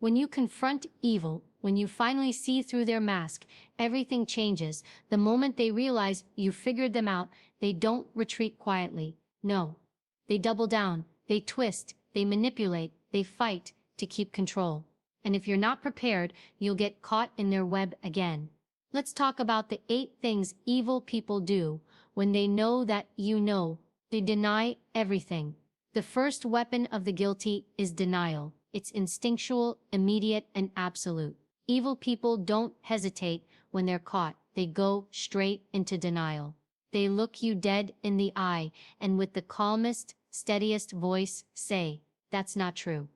When you confront evil, when you finally see through their mask, everything changes. The moment they realize you figured them out, they don't retreat quietly. No. They double down, they twist, they manipulate, they fight to keep control. And if you're not prepared, you'll get caught in their web again. Let's talk about the 8 things evil people do when they know that you know. They deny everything. The first weapon of the guilty is denial. It's instinctual, immediate, and absolute. Evil people don't hesitate when they're caught. They go straight into denial. They look you dead in the eye and with the calmest, steadiest voice say, "That's not true.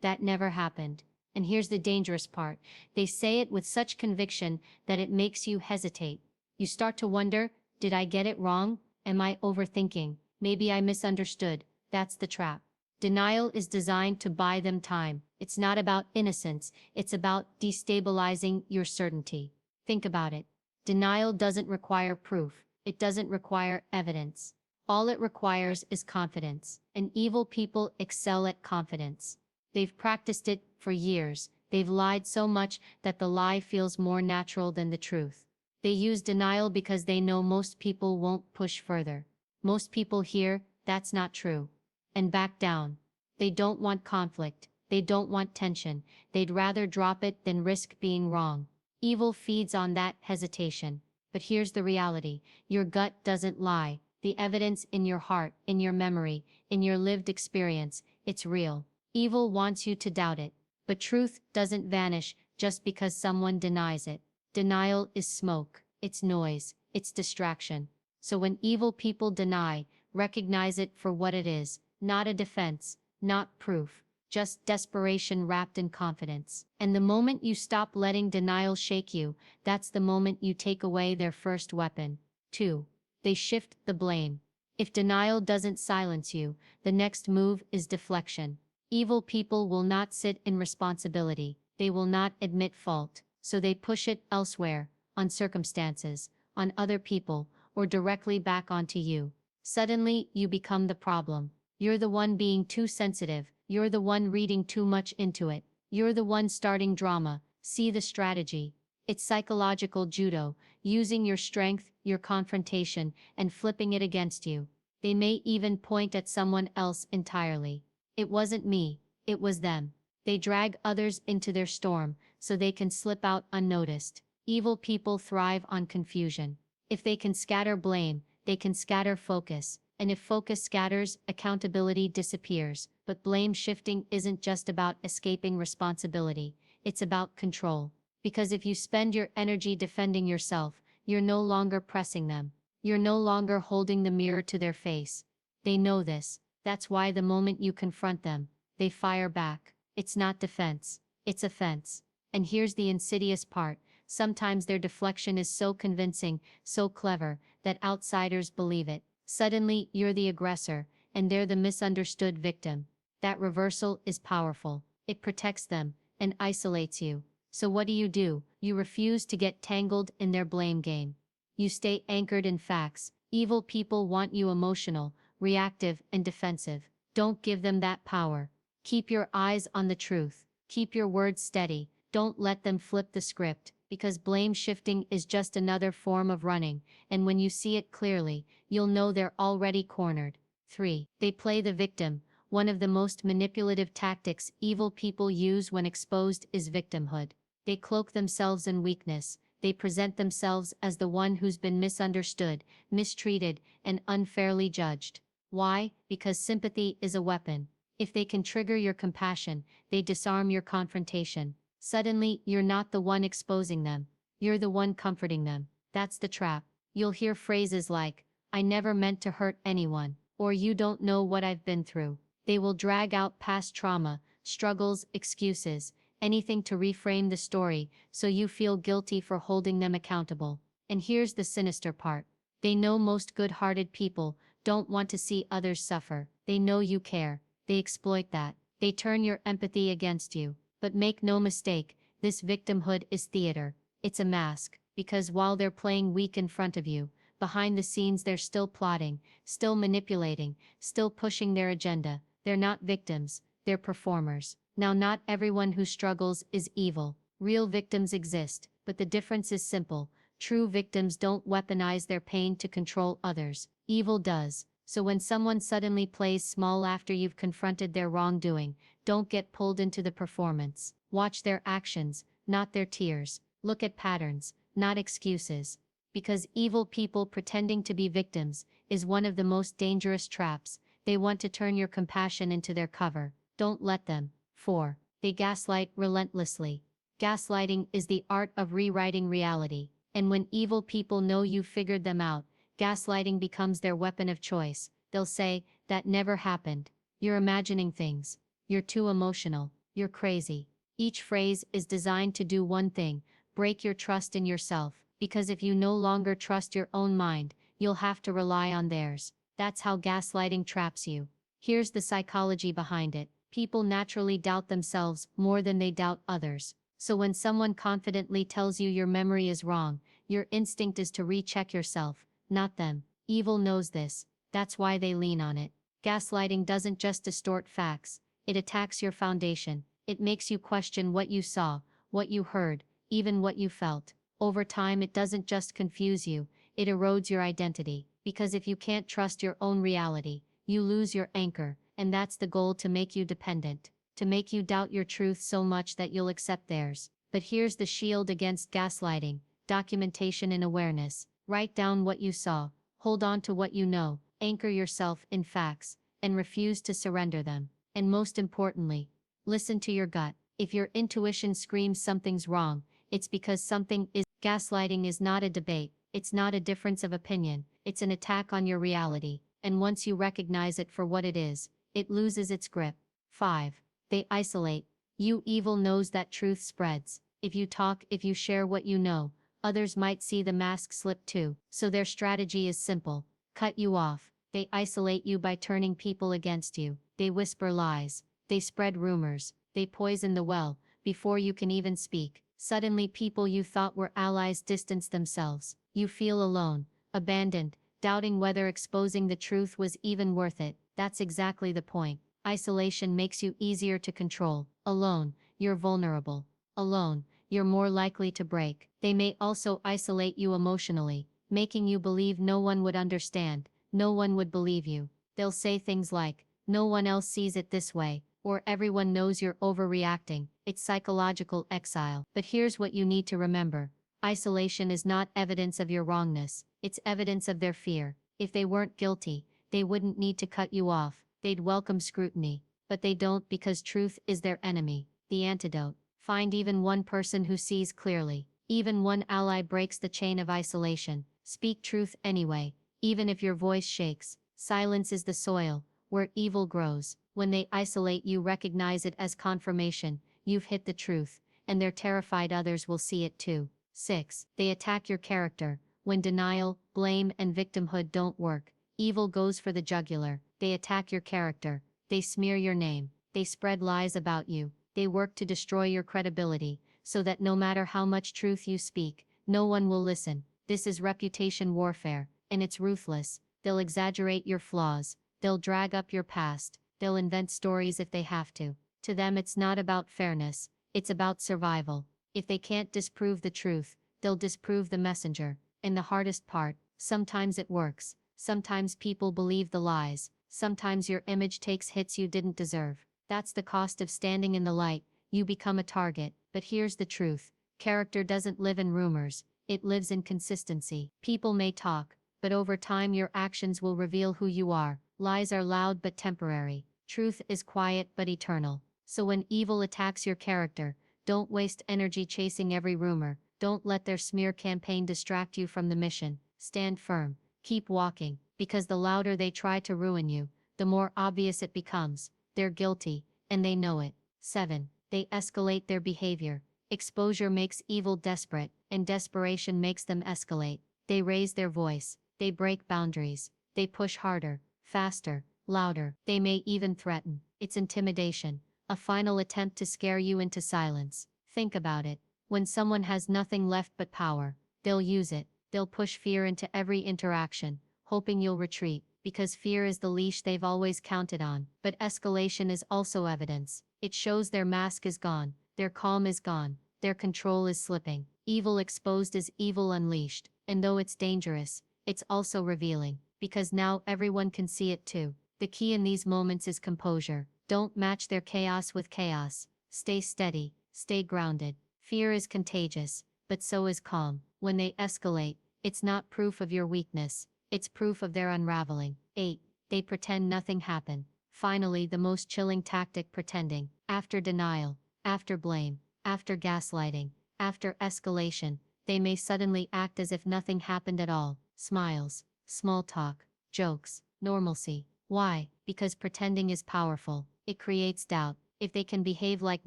That never happened." And here's the dangerous part. They say it with such conviction that it makes you hesitate. You start to wonder, did I get it wrong? Am I overthinking? Maybe I misunderstood. That's the trap. Denial is designed to buy them time. It's not about innocence, it's about destabilizing your certainty. Think about it. Denial doesn't require proof. It doesn't require evidence. All it requires is confidence. And evil people excel at confidence. They've practiced it for years. They've lied so much that the lie feels more natural than the truth. They use denial because they know most people won't push further. Most people hear, "That's not true," and back down. They don't want conflict. They don't want tension. They'd rather drop it than risk being wrong. Evil feeds on that hesitation. But here's the reality. Your gut doesn't lie. The evidence in your heart, in your memory, in your lived experience, it's real. Evil wants you to doubt it. But truth doesn't vanish just because someone denies it. Denial is smoke. It's noise. It's distraction. So when evil people deny, recognize it for what it is. Not a defense. Not proof. Just desperation wrapped in confidence. And the moment you stop letting denial shake you, that's the moment you take away their first weapon. 2. They shift the blame. If denial doesn't silence you, the next move is deflection. Evil people will not sit in responsibility. They will not admit fault. So they push it elsewhere, on circumstances, on other people, or directly back onto you. Suddenly, you become the problem. You're the one being too sensitive. You're the one reading too much into it. You're the one starting drama. See the strategy. It's psychological judo, using your strength, your confrontation, and flipping it against you. They may even point at someone else entirely. It wasn't me, it was them. They drag others into their storm, so they can slip out unnoticed. Evil people thrive on confusion. If they can scatter blame, they can scatter focus. And if focus scatters, accountability disappears. But blame shifting isn't just about escaping responsibility, it's about control. Because if you spend your energy defending yourself, you're no longer pressing them. You're no longer holding the mirror to their face. They know this. That's why the moment you confront them, they fire back. It's not defense, it's offense. And here's the insidious part. Sometimes their deflection is so convincing, so clever, that outsiders believe it. Suddenly, you're the aggressor, and they're the misunderstood victim. That reversal is powerful. It protects them, and isolates you. So what do? You refuse to get tangled in their blame game. You stay anchored in facts. Evil people want you emotional, reactive, and defensive. Don't give them that power. Keep your eyes on the truth. Keep your words steady. Don't let them flip the script, because blame shifting is just another form of running, and when you see it clearly, you'll know they're already cornered. 3. They play the victim. One of the most manipulative tactics evil people use when exposed is victimhood. They cloak themselves in weakness. They present themselves as the one who's been misunderstood, mistreated, and unfairly judged. Why? Because sympathy is a weapon. If they can trigger your compassion, they disarm your confrontation. Suddenly, you're not the one exposing them. You're the one comforting them. That's the trap. You'll hear phrases like, "I never meant to hurt anyone," or "You don't know what I've been through." They will drag out past trauma, struggles, excuses, anything to reframe the story, so you feel guilty for holding them accountable. And here's the sinister part. They know most good-hearted people don't want to see others suffer. They know you care. They exploit that. They turn your empathy against you. But make no mistake, this victimhood is theater. It's a mask, because while they're playing weak in front of you, behind the scenes they're still plotting, still manipulating, still pushing their agenda. They're not victims, they're performers. Now, not everyone who struggles is evil. Real victims exist, but the difference is simple. True victims don't weaponize their pain to control others. Evil does. So when someone suddenly plays small after you've confronted their wrongdoing, don't get pulled into the performance. Watch their actions, not their tears. Look at patterns, not excuses. Because evil people pretending to be victims is one of the most dangerous traps. They want to turn your compassion into their cover. Don't let them. 4. They gaslight relentlessly. Gaslighting is the art of rewriting reality. And when evil people know you've figured them out, gaslighting becomes their weapon of choice. They'll say, "That never happened. You're imagining things. You're too emotional. You're crazy." Each phrase is designed to do one thing: break your trust in yourself. Because if you no longer trust your own mind, you'll have to rely on theirs. That's how gaslighting traps you. Here's the psychology behind it. People naturally doubt themselves more than they doubt others. So when someone confidently tells you your memory is wrong, your instinct is to recheck yourself, not them. Evil knows this. That's why they lean on it. Gaslighting doesn't just distort facts, it attacks your foundation. It makes you question what you saw, what you heard, even what you felt. Over time, it doesn't just confuse you, it erodes your identity. Because if you can't trust your own reality, you lose your anchor, and that's the goal: to make you dependent, to make you doubt your truth so much that you'll accept theirs. But here's the shield against gaslighting: documentation and awareness. Write down what you saw, hold on to what you know, anchor yourself in facts, and refuse to surrender them. And most importantly, listen to your gut. If your intuition screams something's wrong, it's because something is. Gaslighting is not a debate, it's not a difference of opinion, it's an attack on your reality, and once you recognize it for what it is, it loses its grip. 5. They isolate you. Evil knows that truth spreads. If you talk, if you share what you know, others might see the mask slip too. So their strategy is simple: cut you off. They isolate you by turning people against you. They whisper lies. They spread rumors. They poison the well before you can even speak. Suddenly, people you thought were allies distance themselves. You feel alone, abandoned, doubting whether exposing the truth was even worth it. That's exactly the point. Isolation makes you easier to control. Alone, you're vulnerable. Alone, you're more likely to break. They may also isolate you emotionally, making you believe no one would understand, no one would believe you. They'll say things like, "No one else sees it this way," or "Everyone knows you're overreacting." It's psychological exile. But here's what you need to remember: isolation is not evidence of your wrongness, it's evidence of their fear. If they weren't guilty, they wouldn't need to cut you off. They'd welcome scrutiny. But they don't, because truth is their enemy. The antidote: find even one person who sees clearly. Even one ally breaks the chain of isolation. Speak truth anyway, even if your voice shakes. Silence is the soil where evil grows. When they isolate you, recognize it as confirmation. You've hit the truth, and they're terrified others will see it too. 6. They attack your character. When denial, blame, and victimhood don't work, evil goes for the jugular. They attack your character. They smear your name. They spread lies about you. They work to destroy your credibility, so that no matter how much truth you speak, no one will listen. This is reputation warfare, and it's ruthless. They'll exaggerate your flaws. They'll drag up your past. They'll invent stories if they have to. To them, it's not about fairness, it's about survival. If they can't disprove the truth, they'll disprove the messenger. And the hardest part: sometimes it works. Sometimes people believe the lies. Sometimes your image takes hits you didn't deserve. That's the cost of standing in the light. You become a target. But here's the truth: character doesn't live in rumors, it lives in consistency. People may talk, but over time your actions will reveal who you are. Lies are loud but temporary. Truth is quiet but eternal. So when evil attacks your character, don't waste energy chasing every rumor. Don't let their smear campaign distract you from the mission. Stand firm. Keep walking. Because the louder they try to ruin you, the more obvious it becomes. They're guilty, and they know it. 7. They escalate their behavior. Exposure makes evil desperate, and desperation makes them escalate. They raise their voice. They break boundaries. They push harder, faster, louder. They may even threaten. It's intimidation. A final attempt to scare you into silence. Think about it. When someone has nothing left but power, they'll use it. They'll push fear into every interaction, hoping you'll retreat. because fear is the leash they've always counted on. But escalation is also evidence. It shows their mask is gone, their calm is gone, their control is slipping. Evil exposed is evil unleashed, and though it's dangerous, it's also revealing, because now everyone can see it too. The key in these moments is composure. Don't match their chaos with chaos. Stay steady, stay grounded. Fear is contagious, but so is calm. When they escalate, it's not proof of your weakness, it's proof of their unraveling. 8. They pretend nothing happened. Finally, the most chilling tactic: pretending. After denial, after blame, after gaslighting, after escalation, they may suddenly act as if nothing happened at all. Smiles, small talk, jokes, normalcy. Why? Because pretending is powerful. It creates doubt. If they can behave like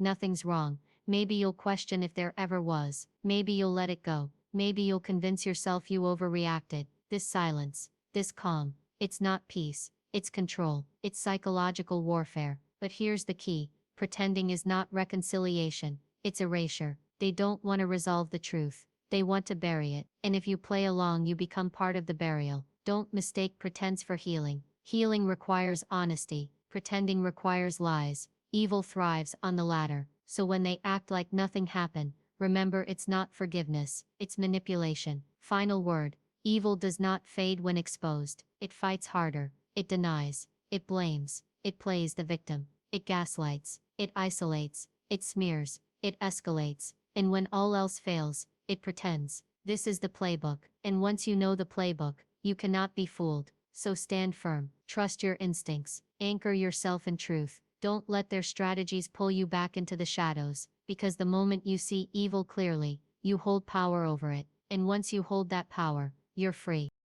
nothing's wrong, maybe you'll question if there ever was. Maybe you'll let it go. Maybe you'll convince yourself you overreacted. This silence, this calm, it's not peace, it's control, it's psychological warfare. But here's the key: pretending is not reconciliation, it's erasure. They don't want to resolve the truth, they want to bury it. And if you play along, you become part of the burial. Don't mistake pretense for healing. Healing requires honesty, pretending requires lies. Evil thrives on the latter. So when they act like nothing happened, remember, it's not forgiveness, it's manipulation. Final word: evil does not fade when exposed. It fights harder, it denies, it blames, it plays the victim, it gaslights, it isolates, it smears, it escalates, and when all else fails, it pretends. This is the playbook, and once you know the playbook, you cannot be fooled. So stand firm, trust your instincts, anchor yourself in truth. Don't let their strategies pull you back into the shadows, because the moment you see evil clearly, you hold power over it, and once you hold that power, you're free.